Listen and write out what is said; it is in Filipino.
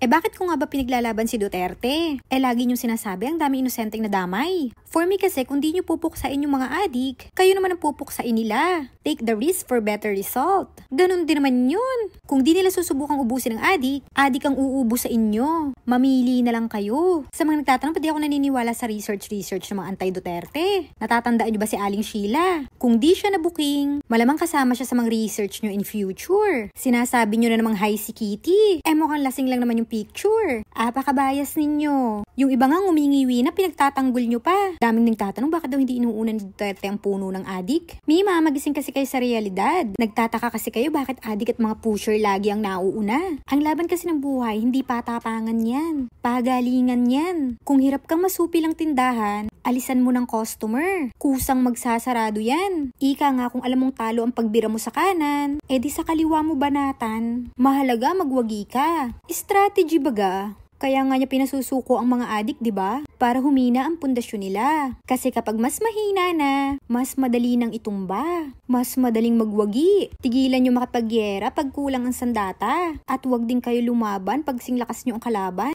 Bakit ko nga ba pinaglalaban si Duterte? Lagi niyong sinasabi ang dami inosenteng nadamay. For me kasi, kung di niyo pupuksain yung mga adik, kayo naman ang pupuksain nila. Take the risk for better result. Ganon din naman yun. Kung di nila susubukang ubusin ng adik ang uubo sa inyo. Mamili na lang kayo. Sa mga nagtatanong, pati ako naniniwala sa research ng mga anti-Duterte. Natatandaan niyo ba si Aling Sheila? Kung di siya na-booking, malamang kasama siya sa mga research niyo in future. Sinasabi niyo na namang hi si Kitty. Mukhang lasing lang naman yung picture. Pakabayas ninyo. Yung iba nga ngumingiwi na pinagtatanggol nyo pa. Daming nagtatanong bakit daw hindi inuuna ni Duterte ang puno ng adik. Mima, magising kasi kayo sa realidad. Nagtataka kasi kayo bakit adik at mga pusher lagi ang nauuna. Ang laban kasi ng buhay, hindi patapangan yan. Pagalingan yan. Kung hirap kang masupi lang tindahan, alisan mo ng customer. Kusang magsasarado yan. Ika nga kung alam mong talo ang pagbira mo sa kanan, di sa kaliwa mo banatan. Mahalaga magwagi ka. Strategy baga. Kaya nga niya pinasusuko ang mga adik, di ba? Para humina ang pundasyon nila. Kasi kapag mas mahina na, mas madali nang itumba. Mas madaling magwagi. Tigilan niyo makipagyera pag kulang ang sandata. At huwag din kayo lumaban pag singlakas niyo ang kalaban.